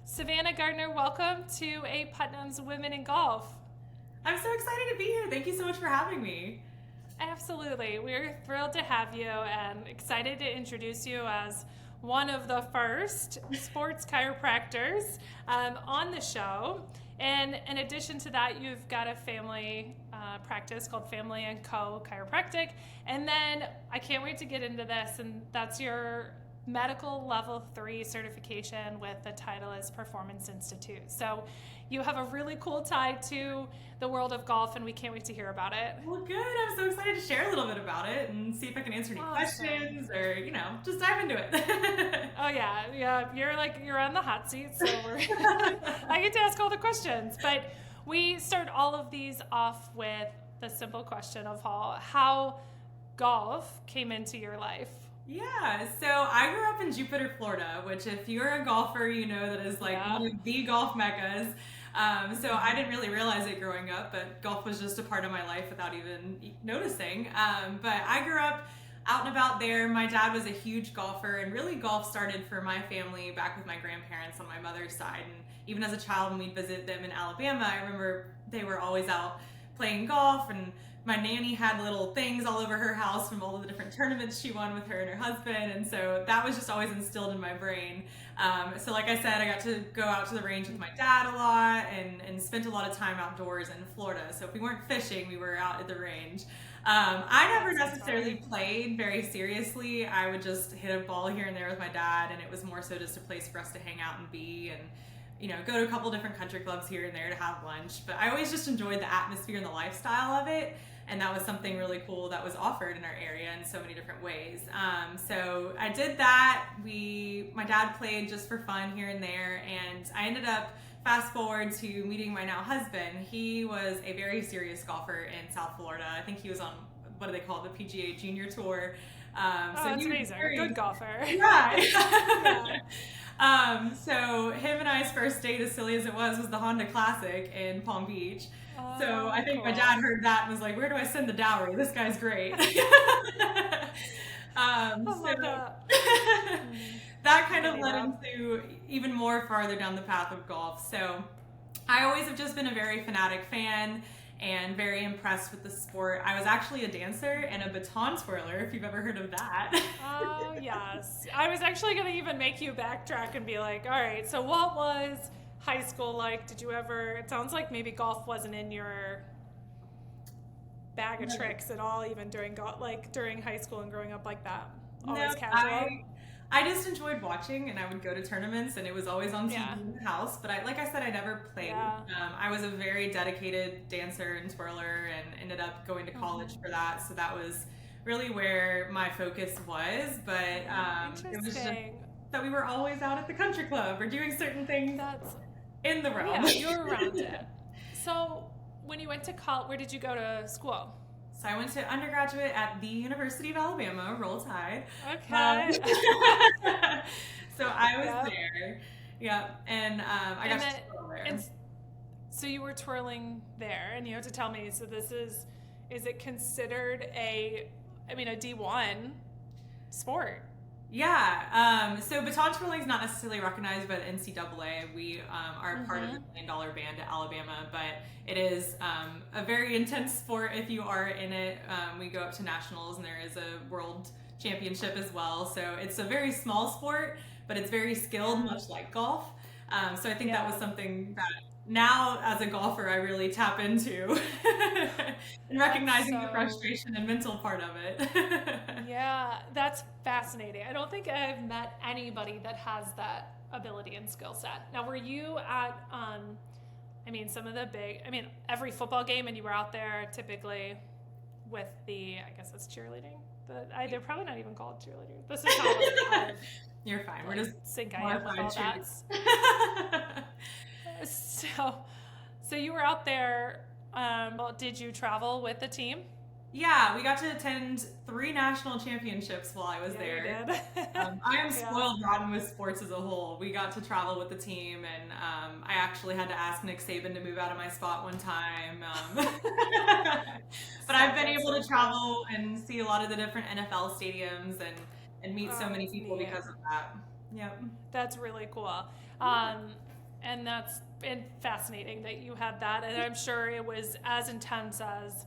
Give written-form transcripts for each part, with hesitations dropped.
Savannah, Gardner, welcome to A.PUTNAM's Women in Golf. I'm so excited to be here. Thank you so much for having me. Absolutely. We're thrilled to have you and excited to introduce you as one of the first sports chiropractors on the show. And in addition to that, you've got a family practice called Family Co Chiropractic. And then I can't wait to get into this, and that's your medical level 3 certification with the Titleist Performance Institute. So you have a really cool tie to the world of golf, and we can't wait to hear about it. Well, good. I'm so excited to share a little bit about it and see if I can answer any questions or, just dive into it. Oh yeah. You're on the hot seat, so I get to ask all the questions. But we start all of these off with the simple question of how golf came into your life. Yeah, so I grew up in Jupiter, Florida, which if you're a golfer, you know that is one of the golf meccas. So I didn't really realize it growing up, but golf was just a part of my life without even noticing. But I grew up out and about there. My dad was a huge golfer, and really golf started for my family back with my grandparents on my mother's side. And even as a child, when we'd visit them in Alabama, I remember they were always out playing golf, and my nanny had little things all over her house from all of the different tournaments she won with her and her husband, and so that was just always instilled in my brain. So like I said, I got to go out to the range with my dad a lot and spent a lot of time outdoors in Florida. So if we weren't fishing, we were out at the range. I never necessarily played very seriously. I would just hit a ball here and there with my dad, and it was more so just a place for us to hang out and be, and go to a couple different country clubs here and there to have lunch. But I always just enjoyed the atmosphere and the lifestyle of it. And that was something really cool that was offered in our area in so many different ways. So I did that. My dad played just for fun here and there. And I ended up, fast forward to meeting my now husband. He was a very serious golfer in South Florida. I think he was on, what do they call it, the PGA Junior Tour. So that's amazing. Good golfer. Yeah. So him and I's first date, as silly as it was the Honda Classic in Palm Beach. So I think my dad heard that and was like, where do I send the dowry? This guy's great. That kind of led into even more farther down the path of golf. So I always have just been a very fanatic fan and very impressed with the sport. I was actually a dancer and a baton twirler, if you've ever heard of that. Oh, yes. I was actually going to even make you backtrack and be like, all right, so what was high school like? Did you ever, it sounds like maybe golf wasn't in your bag of tricks at all, even during during high school and growing up like that? Always casual? I just enjoyed watching, and I would go to tournaments, and it was always on TV in the house. But like I said, I never played. Yeah. I was a very dedicated dancer and twirler, and ended up going to college for that. So that was really where my focus was. But it was just that we were always out at the country club or doing certain things in the realm. Yeah, you were around it. So when you went to college, where did you go to school? So I went to undergraduate at the University of Alabama, Roll Tide. Okay. So I was there. Yeah. And I got to twirl there. And so you were twirling there, and you have to tell me, so this is it considered a D1 sport? Yeah, so baton twirling is not necessarily recognized by the NCAA. We are part of the $1 million band at Alabama, but it is a very intense sport if you are in it. We go up to nationals, and there is a world championship as well. So it's a very small sport, but it's very skilled, much like golf. So I think that was something that now as a golfer I really tap into and recognizing the frustration and mental part of it. Yeah, that's fascinating. I don't think I've met anybody that has that ability and skill set. Now, were you at some of the every football game, and you were out there typically with the, I guess it's cheerleading? They're probably not even called cheerleaders. This is how you're fine. We're just sync I am with all that. So you were out there. Did you travel with the team? Yeah, we got to attend 3 national championships while I was there. You did. I am spoiled rotten with sports as a whole. We got to travel with the team, and I actually had to ask Nick Saban to move out of my spot one time. But I've been able to travel and see a lot of the different NFL stadiums and meet so many people because of that. Yep. That's really cool. And that's been fascinating that you had that. And I'm sure it was as intense as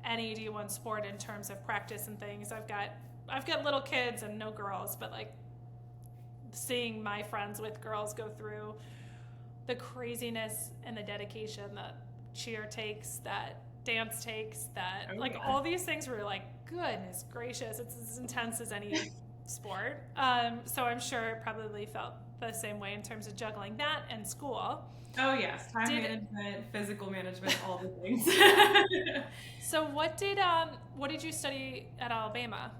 any D1 sport in terms of practice and things. I've got little kids and no girls, but like seeing my friends with girls go through the craziness and the dedication that cheer takes, that dance takes, that all these things were like, goodness gracious, it's as intense as any sport. So I'm sure it probably felt the same way in terms of juggling that and school. Oh yes, time management, physical management, all the things. So what did you study at Alabama?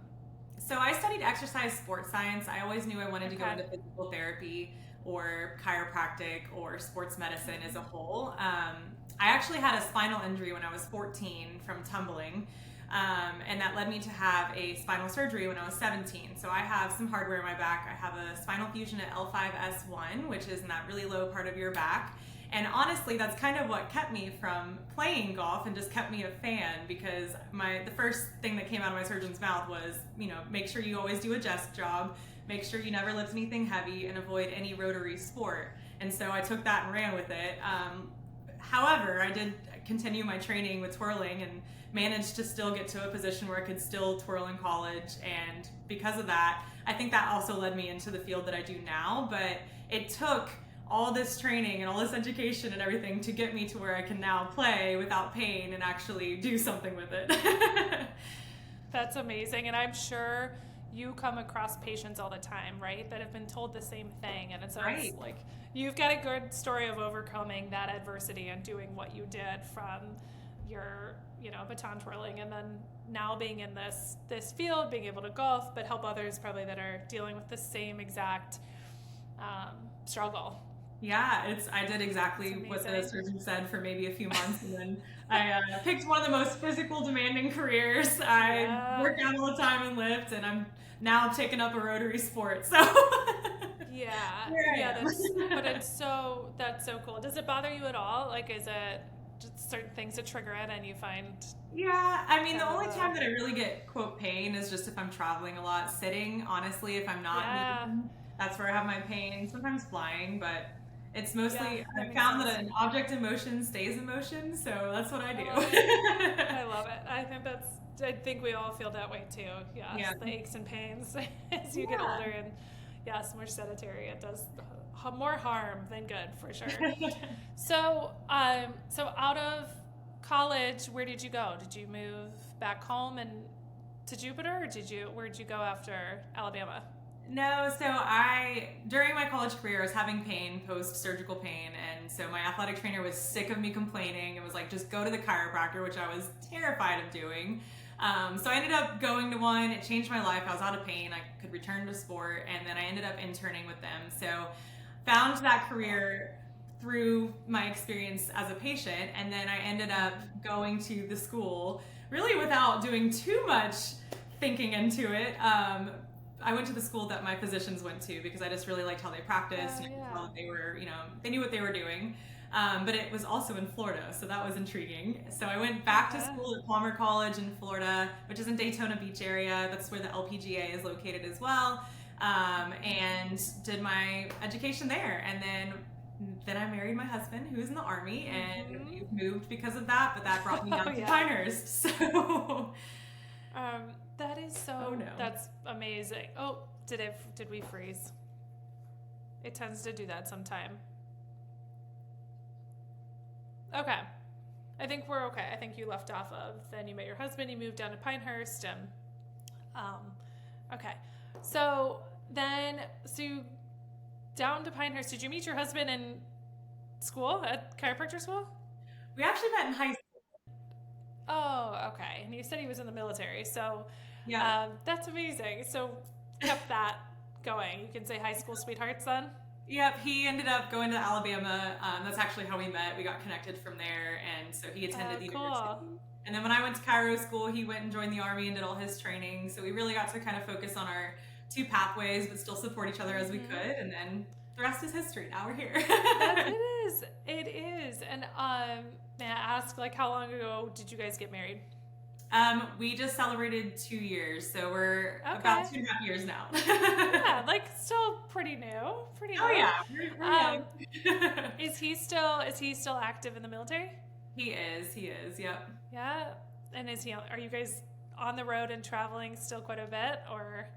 So I studied exercise sports science. I always knew I wanted to go into physical therapy or chiropractic or sports medicine as a whole. I actually had a spinal injury when I was 14 from tumbling. And that led me to have a spinal surgery when I was 17. So I have some hardware in my back. I have a spinal fusion at L5-S1, which is in that really low part of your back. And honestly, that's kind of what kept me from playing golf and just kept me a fan, because the first thing that came out of my surgeon's mouth was, make sure you always do a desk job, make sure you never lift anything heavy, and avoid any rotary sport. And so I took that and ran with it. However, I did continue my training with twirling and managed to still get to a position where I could still twirl in college. And because of that, I think that also led me into the field that I do now. But it took all this training and all this education and everything to get me to where I can now play without pain and actually do something with it. That's amazing. And I'm sure you come across patients all the time, right, that have been told the same thing. And it's always like, you've got a good story of overcoming that adversity and doing what you did from your, baton twirling, and then now being in this field, being able to golf, but help others probably that are dealing with the same exact struggle. Yeah, I did exactly what the surgeon said for maybe a few months, and then I picked one of the most physical, demanding careers. I work out all the time and lift, and I'm now taking up a rotary sport. So that's so cool. Does it bother you at all? Like, is it just certain things that trigger it, and you find? Yeah, I mean, the only time that I really get quote pain is just if I'm traveling a lot, sitting. Honestly, if I'm not moving, that's where I have my pain. Sometimes flying, but. It's mostly, I found that an object in motion stays in motion, so that's what I do. I love it. I think we all feel that way too. Yes, the aches and pains as you get older, and yes, more sedentary. It does more harm than good, for sure. So out of college, where did you go? Did you move back home and to Jupiter, or where did you go after Alabama? No, so during my college career, I was having pain, post-surgical pain, and so my athletic trainer was sick of me complaining and was like, just go to the chiropractor, which I was terrified of doing. So I ended up going to one. It changed my life. I was out of pain. I could return to sport, and then I ended up interning with them. So found that career through my experience as a patient, and then I ended up going to the school really without doing too much thinking into it. I went to the school that my physicians went to because I just really liked how they practiced. And how they were, they knew what they were doing. But it was also in Florida, so that was intriguing. So I went back to school at Palmer College in Florida, which is in Daytona Beach area. That's where the LPGA is located as well. And did my education there. And then I married my husband, who's in the Army, and we moved because of that. But that brought me down to Pinehurst. So. That is so, that's amazing. Oh, did we freeze? It tends to do that sometime. Okay. I think we're okay. I think you left off of, then you met your husband, you moved down to Pinehurst, and, okay. So you down to Pinehurst, did you meet your husband in school, at chiropractor school? We actually met in high school. Oh, okay. And you said he was in the military, so that's amazing. So kept that going. You can say high school sweethearts then? Yep, he ended up going to Alabama. That's actually how we met. We got connected from there, and so he attended the university. And then when I went to chiro school, he went and joined the Army and did all his training. So we really got to kind of focus on our two pathways, but still support each other as we could. And then the rest is history. Now we're here. It is. And may I ask, like, how long ago did you guys get married? We just celebrated 2 years, so we're Okay. about 2.5 years now. Yeah, like still pretty new. Pretty new. Oh yeah, we're young. Is he still active in the military? He is, yep. Yeah. And are you guys on the road and traveling still quite a bit, or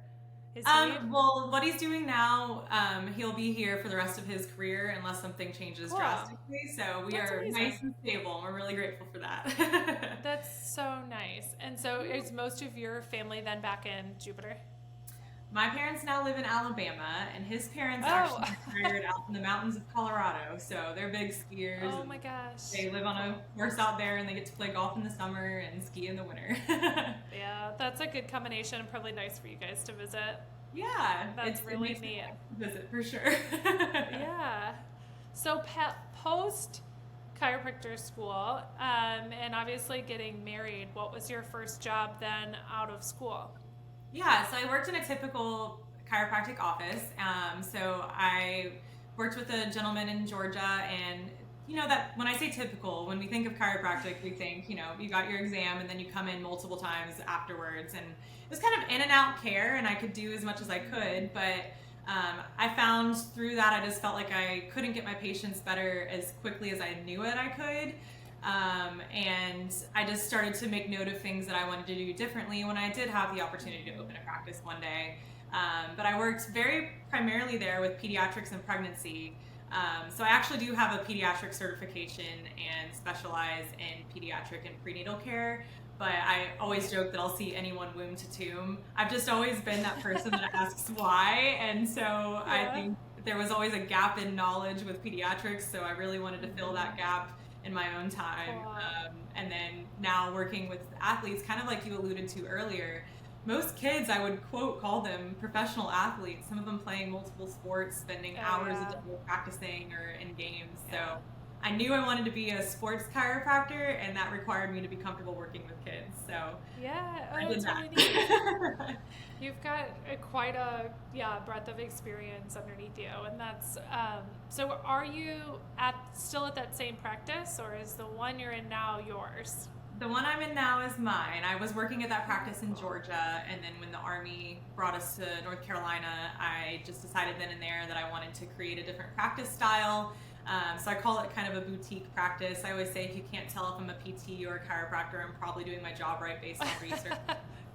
is he? Well, what he's doing now, he'll be here for the rest of his career unless something changes Cool. drastically. So we That's are amazing. nice and stable, and we're really grateful for that. That's so nice. And so is most of your family then back in Jupiter? My parents now live in Alabama, and his parents actually retired out in the mountains of Colorado. So they're big skiers. Oh my gosh. They live on a course out there, and they get to play golf in the summer and ski in the winter. Yeah, that's a good combination and probably nice for you guys to visit. Yeah, That's really neat. Visit for sure. Yeah. So post chiropractor school, and obviously getting married, what was your first job then out of school? Yeah, so I worked in a typical chiropractic office. So I worked with a gentleman in Georgia, and that when I say typical, when we think of chiropractic, we think, you got your exam and then you come in multiple times afterwards. And it was kind of in and out care, and I could do as much as I could. But I found through that, I just felt like I couldn't get my patients better as quickly as I knew it I could. And I just started to make note of things that I wanted to do differently when I did have the opportunity to open a practice one day. But I worked very primarily there with pediatrics and pregnancy. So I actually do have a pediatric certification and specialize in pediatric and prenatal care. But I always joke that I'll see anyone womb to tomb. I've just always been that person that asks why. And so yeah. I think there was always a gap in knowledge with pediatrics. So I really wanted to fill that gap in my own time. And then now working with athletes, kind of like you alluded to earlier, most kids, I would call them professional athletes, some of them playing multiple sports, spending hours a day practicing or in games. So I knew I wanted to be a sports chiropractor, and that required me to be comfortable working with kids. So I did that. Really You've got quite a breadth of experience underneath you, and that's so. Are you still at that same practice, or is the one you're in now yours? The one I'm in now is mine. I was working at that practice in Georgia, and then when the Army brought us to North Carolina, I just decided then and there that I wanted to create a different practice style. So I call it kind of a boutique practice. I always say if you can't tell if I'm a PT or a chiropractor, I'm probably doing my job right based on research.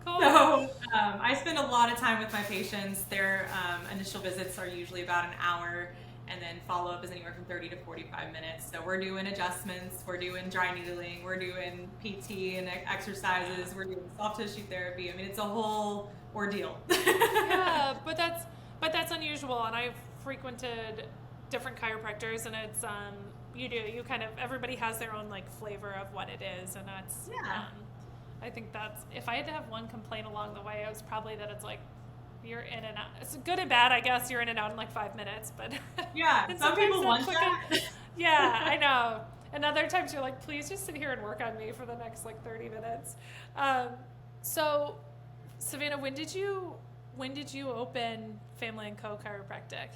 Cool. So I spend a lot of time with my patients. Their initial visits are usually about an hour, and then follow-up is anywhere from 30 to 45 minutes. So we're doing adjustments, we're doing dry needling, we're doing PT and exercises, we're doing soft tissue therapy. I mean, it's a whole ordeal. Yeah, but that's unusual, and I've frequented different chiropractors, and it's you kind of, everybody has their own like flavor of what it is, and that's I think that's, if I had to have one complaint along the way, it was probably that it's like you're in and out. It's good and bad, I guess. You're in and out in like 5 minutes, but yeah, some people want that. Yeah, I know. And other times you're like, please just sit here and work on me for the next like 30 minutes. So, Savannah, when did you open Family Co Chiropractic?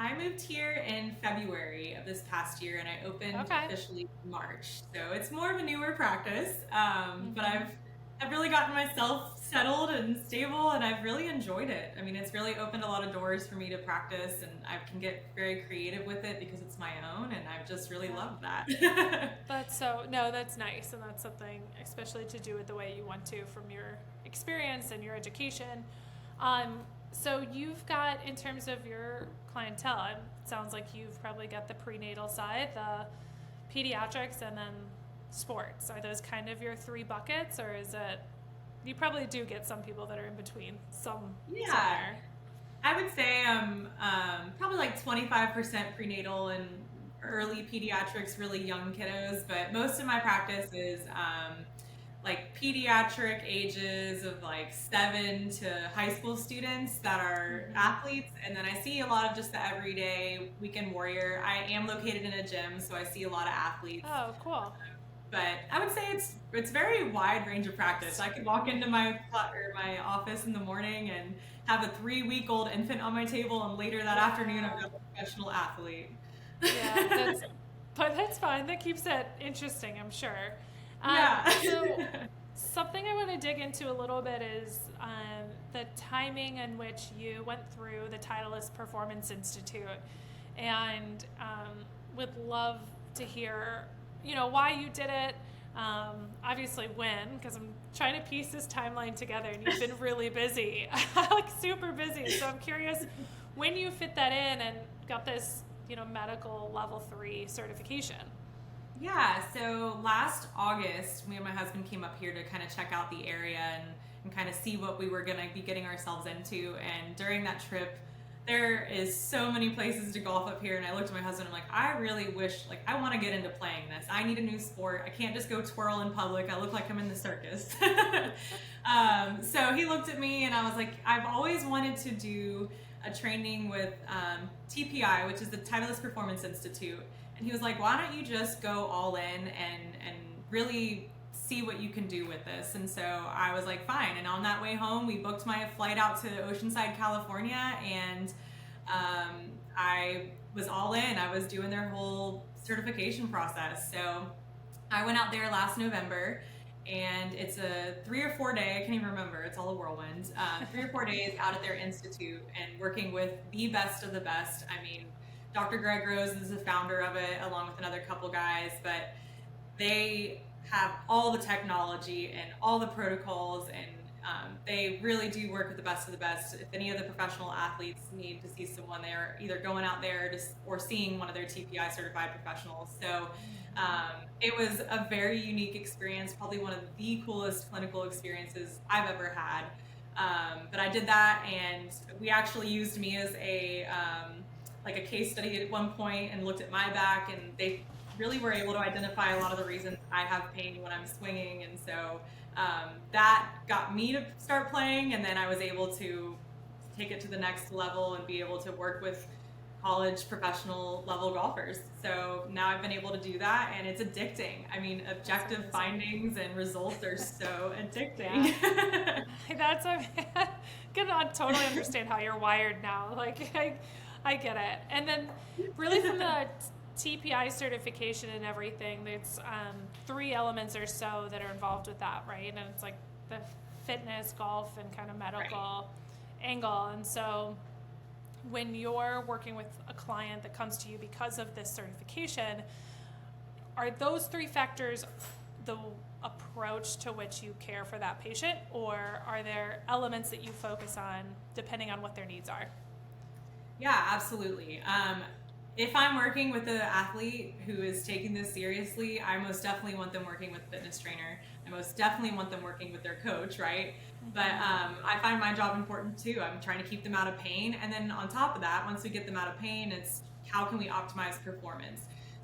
I moved here in February of this past year, and I opened officially in March. So it's more of a newer practice, but I've really gotten myself settled and stable, and I've really enjoyed it. I mean, it's really opened a lot of doors for me to practice, and I can get very creative with it because it's my own, and I've just really loved that. That's nice, and that's something, especially to do it the way you want to from your experience and your education. So you've got, in terms of your clientele, it sounds like you've probably got the prenatal side, the pediatrics, and then sports. Are those kind of your three buckets, or is it, you probably do get some people that are in between somewhere? I would say probably like 25% prenatal and early pediatrics, really young kiddos, but most of my practice is like pediatric ages of like 7 to high school students that are athletes, and then I see a lot of just the everyday weekend warrior. I am located in a gym, so I see a lot of athletes. Oh, cool. But I would say it's very wide range of practice. I could walk into my office in the morning and have a 3-week-old infant on my table, and later that afternoon I've got a professional athlete. Yeah, that's fine. That keeps it interesting, I'm sure. Something I want to dig into a little bit is the timing in which you went through the Titleist Performance Institute, and would love to hear, why you did it. Obviously when, because I'm trying to piece this timeline together, and you've been really busy, like super busy. So I'm curious when you fit that in and got this, medical level 3 certification. Yeah, so last August, me and my husband came up here to kind of check out the area and kind of see what we were going to be getting ourselves into. And during that trip, there is so many places to golf up here. And I looked at my husband, I'm like, I really wish, like, I want to get into playing this. I need a new sport. I can't just go twirl in public. I look like I'm in the circus. So he looked at me and I was like, I've always wanted to do a training with TPI, which is the Titleist Performance Institute. And he was like, why don't you just go all in and really see what you can do with this? And so I was like, fine. And on that way home, we booked my flight out to Oceanside, California, and I was all in. I was doing their whole certification process. So I went out there last November, and it's a 3 or 4 day, I can't even remember, it's all a whirlwind, 3 or 4 days out at their institute and working with the best of the best. I mean, Dr. Greg Rose is the founder of it, along with another couple guys, but they have all the technology and all the protocols, and they really do work with the best of the best. If any of the professional athletes need to see someone, they're either going out there or seeing one of their TPI certified professionals. So it was a very unique experience, probably one of the coolest clinical experiences I've ever had. But I did that, and we actually used me as a case study at one point and looked at my back, and they really were able to identify a lot of the reasons I have pain when I'm swinging. And so that got me to start playing, and then I was able to take it to the next level and be able to work with college professional level golfers. So now I've been able to do that, and it's addicting. I mean, objective findings and results are so addicting. Yeah. That's I totally understand how you're wired now. Like I get it. And then really from the TPI certification and everything, there's 3 elements or so that are involved with that, right? And it's like the fitness, golf, and kind of medical angle. And so when you're working with a client that comes to you because of this certification, are those 3 factors the approach to which you care for that patient, or are there elements that you focus on depending on what their needs are? Yeah, absolutely. If I'm working with an athlete who is taking this seriously, I most definitely want them working with a fitness trainer. I most definitely want them working with their coach, right? But I find my job important too. I'm trying to keep them out of pain. And then on top of that, once we get them out of pain, it's how can we optimize performance?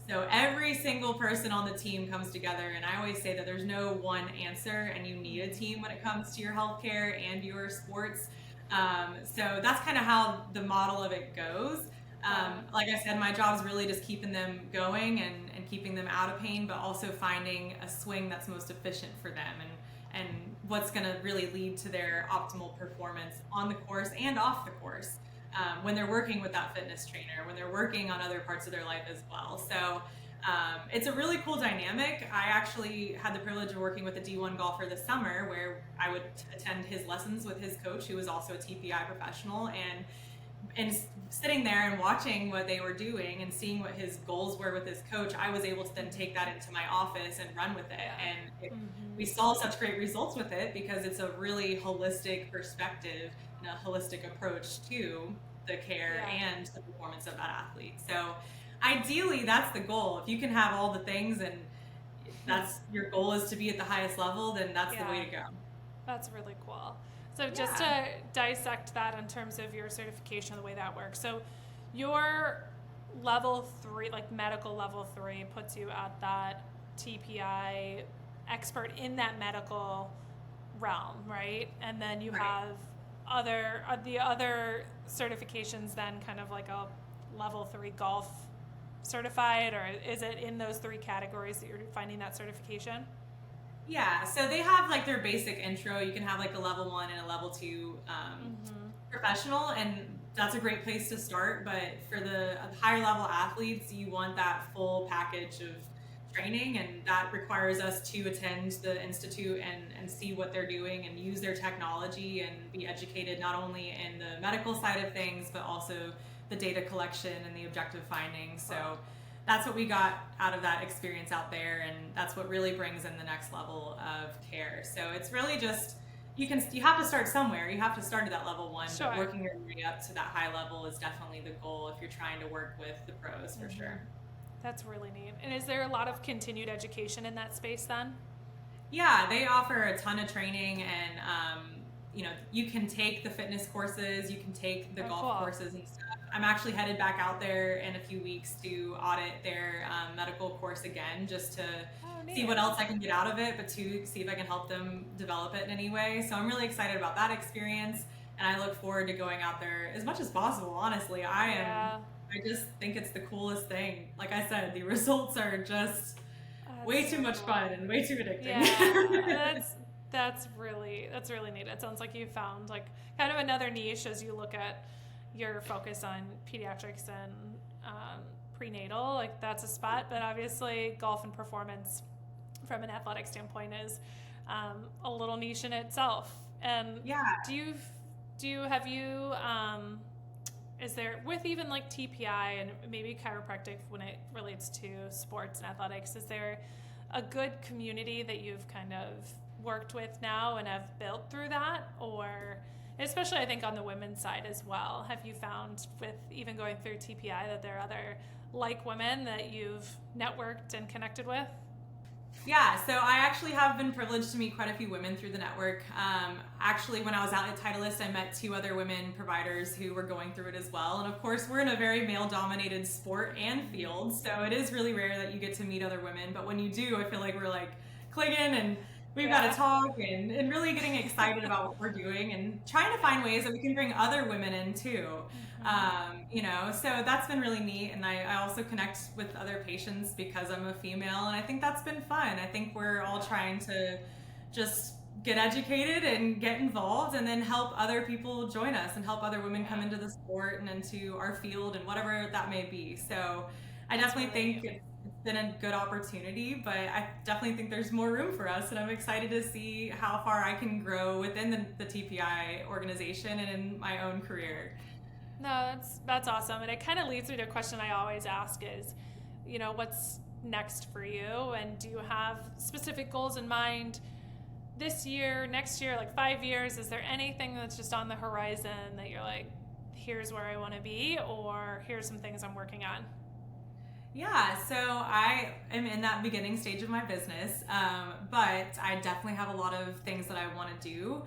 So every single person on the team comes together, and I always say that there's no one answer, and you need a team when it comes to your healthcare and your sports. So that's kind of how the model of it goes. Like I said, my job is really just keeping them going and keeping them out of pain, but also finding a swing that's most efficient for them and what's going to really lead to their optimal performance on the course and off the course when they're working with that fitness trainer, when they're working on other parts of their life as well. So it's a really cool dynamic. I actually had the privilege of working with a D1 golfer this summer where I would attend his lessons with his coach, who was also a TPI professional, and sitting there and watching what they were doing and seeing what his goals were with his coach, I was able to then take that into my office and run with it. And we saw such great results with it because it's a really holistic perspective and a holistic approach to the care and the performance of that athlete. So ideally, that's the goal. If you can have all the things and that's your goal is to be at the highest level, then that's the way to go. That's really cool. So just to dissect that in terms of your certification, the way that works. So your level 3, like medical level 3, puts you at that TPI expert in that medical realm, right? And then you have the other certifications then kind of like a level 3 golf certified, or is it in those 3 categories that you're finding that certification? Yeah, so they have like their basic intro. You can have like a level 1 and a level 2 professional, and that's a great place to start. But for the higher level athletes, you want that full package of training, and that requires us to attend the institute and see what they're doing and use their technology and be educated not only in the medical side of things, but also the data collection and the objective findings. So that's what we got out of that experience out there, and that's what really brings in the next level of care. So it's really just, you have to start somewhere. You have to start at that level 1, Sure. but working your way up to that high level is definitely the goal if you're trying to work with the pros, for sure. That's really neat. And is there a lot of continued education in that space then? Yeah, they offer a ton of training, and you can take the fitness courses, you can take the golf courses and stuff. I'm actually headed back out there in a few weeks to audit their medical course again, just to see what else I can get out of it, but to see if I can help them develop it in any way. So I'm really excited about that experience, and I look forward to going out there as much as possible. Honestly, I just think it's the coolest thing. Like I said, the results are just way too much fun and way too addicting. Yeah, that's really neat. It sounds like you found like kind of another niche as you look at your focus on pediatrics and prenatal. Like that's a spot, but obviously golf and performance from an athletic standpoint is a little niche in itself. And have you is there, with even like TPI and maybe chiropractic when it relates to sports and athletics, is there a good community that you've kind of worked with now and have built through that? Or especially I think on the women's side as well, have you found with even going through TPI that there are other like women that you've networked and connected with? Yeah, so I actually have been privileged to meet quite a few women through the network. Actually, when I was out at Titleist, I met 2 other women providers who were going through it as well. And of course, we're in a very male-dominated sport and field, so it is really rare that you get to meet other women. But when you do, I feel like we're like clicking and we've got to talk and really getting excited about what we're doing and trying to find ways that we can bring other women in too. So that's been really neat. And I also connect with other patients because I'm a female, and I think that's been fun. I think we're all trying to just get educated and get involved and then help other people join us and help other women come into the sport and into our field and whatever that may be. So I definitely think it's been a good opportunity, but I definitely think there's more room for us, and I'm excited to see how far I can grow within the TPI organization and in my own career. No, that's awesome. And it kind of leads me to a question I always ask is, what's next for you? And do you have specific goals in mind this year, next year, like 5 years? Is there anything that's just on the horizon that you're like, here's where I want to be, or here's some things I'm working on? Yeah, so I am in that beginning stage of my business, but I definitely have a lot of things that I want to do.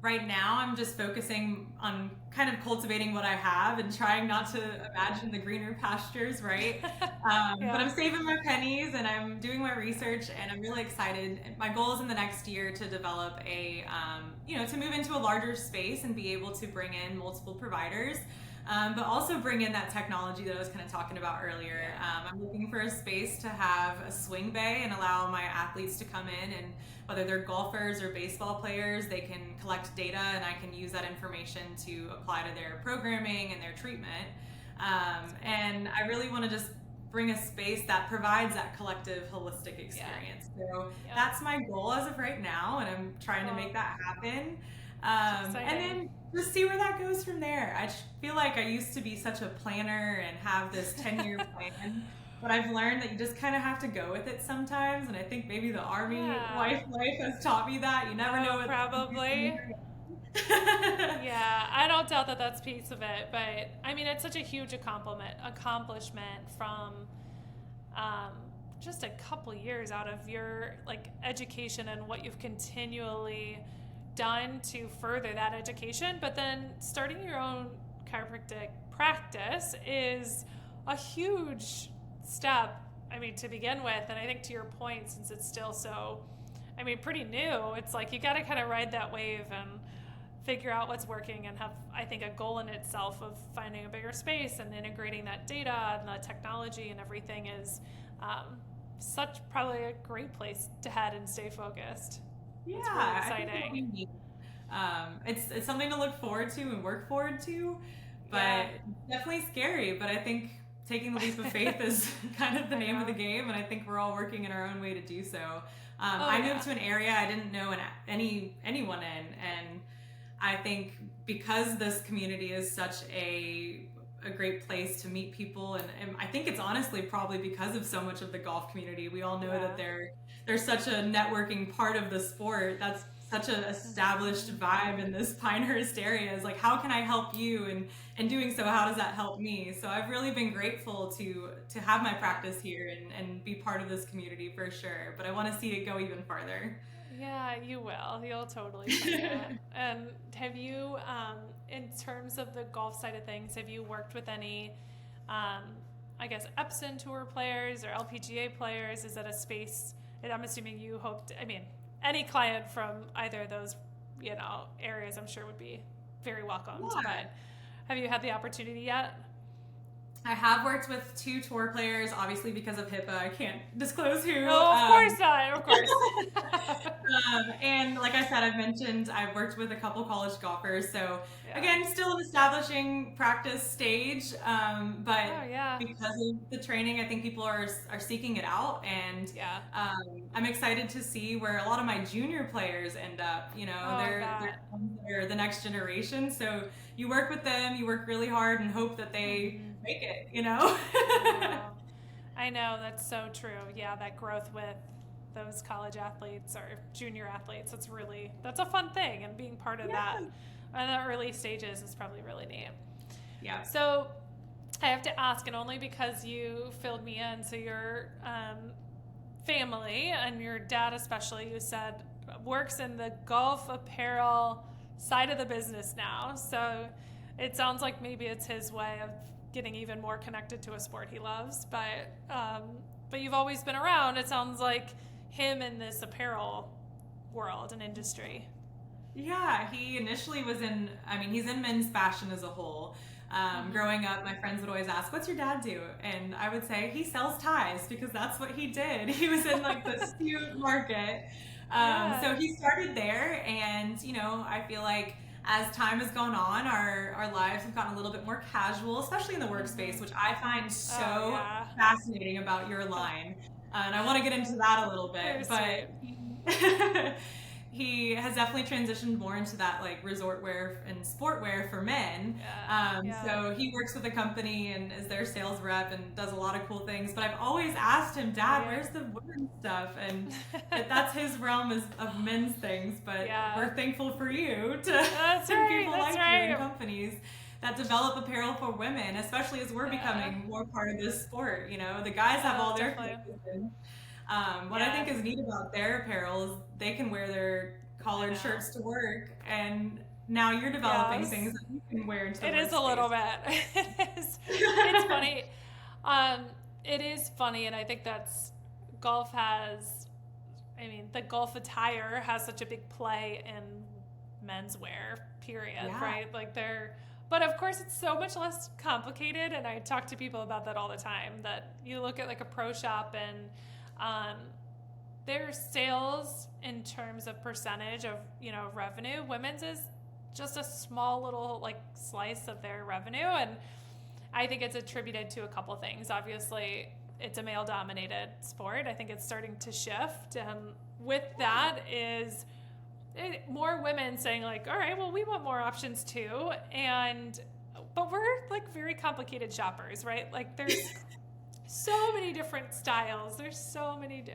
Right now, I'm just focusing on kind of cultivating what I have and trying not to imagine the greener pastures, right? But I'm saving my pennies and I'm doing my research, and I'm really excited. My goal is in the next year to develop to move into a larger space and be able to bring in multiple providers. But also bring in that technology that I was kind of talking about earlier. I'm looking for a space to have a swing bay and allow my athletes to come in, and whether they're golfers or baseball players, they can collect data and I can use that information to apply to their programming and their treatment. And I really want to just bring a space that provides that collective holistic experience. So that's my goal as of right now, and I'm trying to make that happen. And then just see where that goes from there. I feel like I used to be such a planner and have this 10-year plan, but I've learned that you just kind of have to go with it sometimes. And I think maybe the Army wife life has taught me that. You never know what probably. Yeah, I don't doubt that that's piece of it, but I mean, it's such a huge accomplishment from just a couple years out of your education and what you've continually done to further that education. But then starting your own chiropractic practice is a huge step, to begin with. And I think to your point, since it's still so, pretty new, it's like you got to kind of ride that wave and figure out what's working and have, I think, a goal in itself of finding a bigger space and integrating that data and the technology and everything is such probably a great place to head and stay focused. Yeah, it's really exciting. It's something to look forward to and work forward to, but definitely scary. But I think taking the leap of faith is kind of the name of the game, and I think we're all working in our own way to do so. I moved to an area I didn't know anyone in, and I think because this community is such a great place to meet people, and I think it's honestly probably because of so much of the golf community. We all know that there's such a networking part of the sport. That's such an established vibe in this Pinehurst area. Is like, how can I help you? And doing so, how does that help me? So I've really been grateful to have my practice here and be part of this community for sure. But I want to see it go even farther. Yeah, you will. You'll totally find it. And have you, in terms of the golf side of things, have you worked with any, I guess, Epson Tour players or LPGA players? Is that a space, and I'm assuming you hope I mean, any client from either of those, areas I'm sure would be very welcomed. Yeah. But have you had the opportunity yet? I have worked with 2 tour players, obviously because of HIPAA, I can't disclose who. Oh, of course not, of course. And like I said, I've worked with a couple college golfers, so again, still an establishing practice stage, but because of the training, I think people are seeking it out, and I'm excited to see where a lot of my junior players end up. They're the next generation, so you work with them, you work really hard and hope that they make it, I know, that's so true. Yeah, that growth with those college athletes or junior athletes, that's a fun thing, and being part of that in the early stages is probably really neat. Yeah. So I have to ask, and only because you filled me in, so your family and your dad especially, you said, works in the golf apparel side of the business now. So it sounds like maybe it's his way of getting even more connected to a sport he loves, but you've always been around. It sounds like him in this apparel world and industry. Yeah, he initially was he's in men's fashion as a whole. Growing up, my friends would always ask, "What's your dad do?" And I would say he sells ties, because that's what he did. He was in like the suit market. So he started there, and I feel like as time has gone on, our lives have gotten a little bit more casual, especially in the workspace, which I find so fascinating about your line. And I want to get into that a little bit, but he has definitely transitioned more into that like resort wear and sport wear for men. So he works with a company and is their sales rep and does a lot of cool things. But I've always asked him, "Dad, where's the women's stuff?" And that's his realm of men's things. But we're thankful for you to people like you in companies that develop apparel for women, especially as we're becoming more part of this sport. The guys have all their clothes. What I think is neat about their apparel is they can wear their collared shirts to work, and now you're developing things that you can wear into the workspace. It is a little bit. It's funny. It is funny, and I think that's the golf attire has such a big play in menswear, period, right? But of course, it's so much less complicated, and I talk to people about that all the time, that you look at like a pro shop and their sales in terms of percentage of revenue, women's is just a small little like slice of their revenue, and I think it's attributed to a couple things. Obviously, it's a male dominated sport. I think it's starting to shift, and with that is more women saying like, all right, well, we want more options too, but we're like very complicated shoppers, right? Like there's so many different styles. There's so many.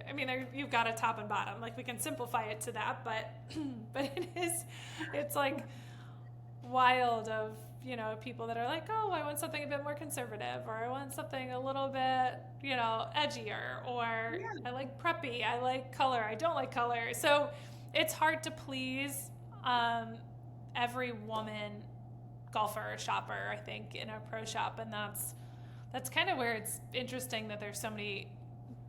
You've got a top and bottom. Like we can simplify it to that, but it's like wild of people that are like, oh, I want something a bit more conservative, or I want something a little bit edgier, or I like preppy. I like color. I don't like color. So it's hard to please every woman golfer or shopper, I think, in a pro shop, and that's kind of where it's interesting that there's so many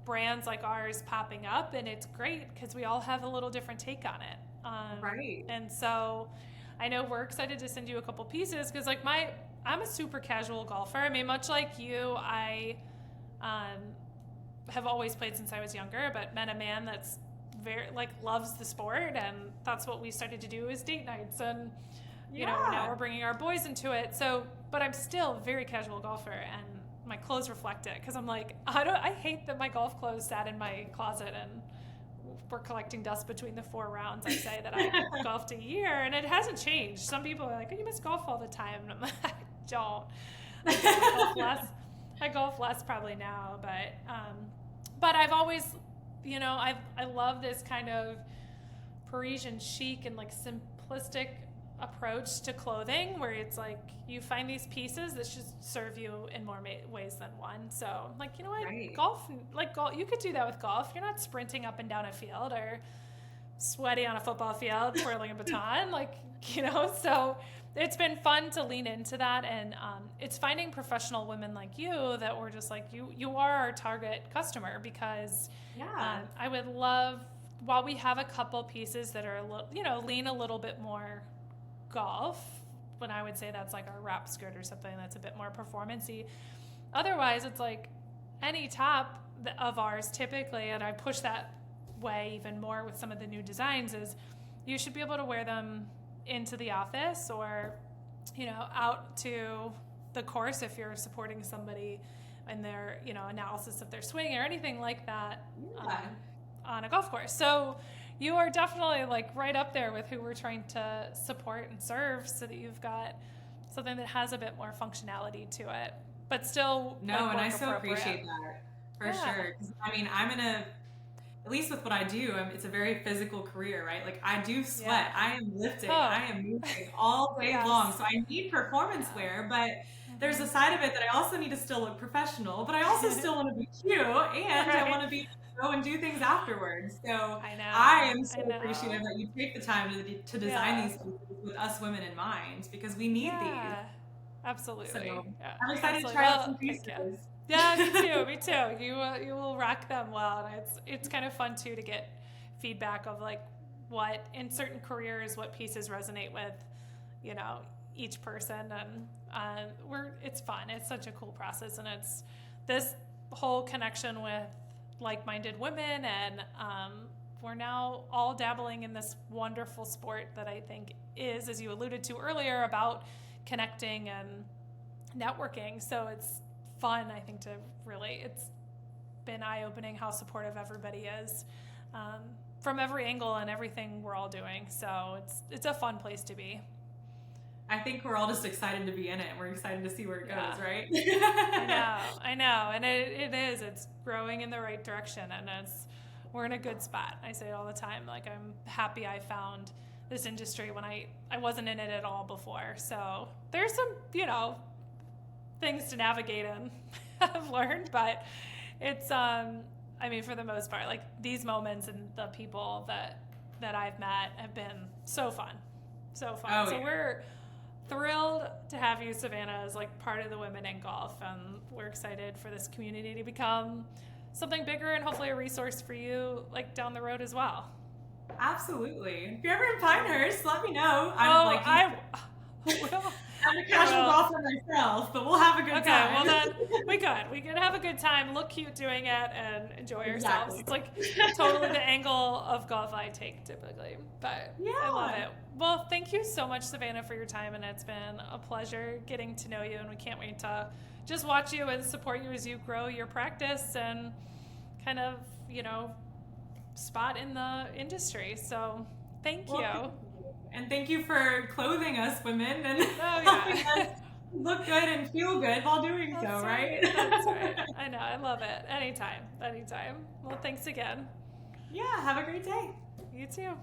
brands like ours popping up, and it's great because we all have a little different take on it. Right. And so I know we're excited to send you a couple pieces because like I'm a super casual golfer. Much like you, I have always played since I was younger, but met a man that's very loves the sport, and that's what we started to do is date nights, and now we're bringing our boys into it. So, but I'm still a very casual golfer, and my clothes reflect it, because I'm like, I hate that my golf clothes sat in my closet and we're collecting dust between the 4 rounds I say that I golfed a year, and it hasn't changed. Some people are like, oh, you must golf all the time, and I'm like, I don't. I golf less. I golf less probably now, but I've always, you know, I love this kind of Parisian chic and like simplistic approach to clothing, where it's like you find these pieces that should serve you in more ways than one. So like, you know what, Right. golf, you could do that with golf. You're not sprinting up and down a field or sweaty on a football field twirling a baton, like, you know. So it's been fun to lean into that, and it's finding professional women like you that were just like, you are our target customer, because I would love, while we have a couple pieces that are a little, you know, lean a little bit more golf, when I would say that's like our wrap skirt or something that's a bit more performance-y. Otherwise, it's like any top of ours typically, and I push that way even more with some of the new designs, is you should be able to wear them into the office, or, you know, out to the course if you're supporting somebody in their, you know, analysis of their swing or anything like that on a golf course. So you are definitely like right up there with who we're trying to support and serve, so that you've got something that has a bit more functionality to it, but still and I so appreciate that for sure. 'Cause, I mean, I'm in a, at least with what I do, it's a very physical career, right? Like I do sweat, I am lifting, I am moving all day long. So I need performance wear, but there's a side of it that I also need to still look professional, but I also still want to be cute, and I want to be go and do things afterwards. So I am so appreciative that you take the time to design these pieces with us women in mind, because we need these. Absolutely. So I'm excited to try out some pieces. Yeah, me too. You will rock them well, and it's kind of fun too to get feedback of like what in certain careers, what pieces resonate with, you know, each person, and it's fun. It's such a cool process, and it's this whole connection with like-minded women, and we're now all dabbling in this wonderful sport that I think is, as you alluded to earlier, about connecting and networking. So it's fun, I think, to really, it's been eye-opening how supportive everybody is from every angle and everything we're all doing. So it's a fun place to be. I think we're all just excited to be in it. We're excited to see where it goes, right? I know. And it's growing in the right direction, and we're in a good spot. I say it all the time. Like, I'm happy I found this industry when I wasn't in it at all before. So there's some, you know, things to navigate in, I've learned, but it's, I mean, for the most part, like these moments and the people that I've met have been so fun. So we're thrilled to have you, Savannah, as like part of the Women in Golf, and we're excited for this community to become something bigger and hopefully a resource for you like down the road as well. Absolutely. If you're ever in Pinehurst, let me know. I will. I'm a casual golfer myself, but we'll have a good time. Well then we could have a good time, look cute doing it, and enjoy ourselves. It's like totally the angle of golf I take typically, but I love it. Well, thank you so much, Savannah, for your time, and it's been a pleasure getting to know you, and we can't wait to just watch you and support you as you grow your practice and kind of, you know, spot in the industry. So thank you. And thank you for clothing us women and helping us look good and feel good while doing so, right? That's right. I know. I love it. Anytime. Well, thanks again. Yeah. Have a great day. You too.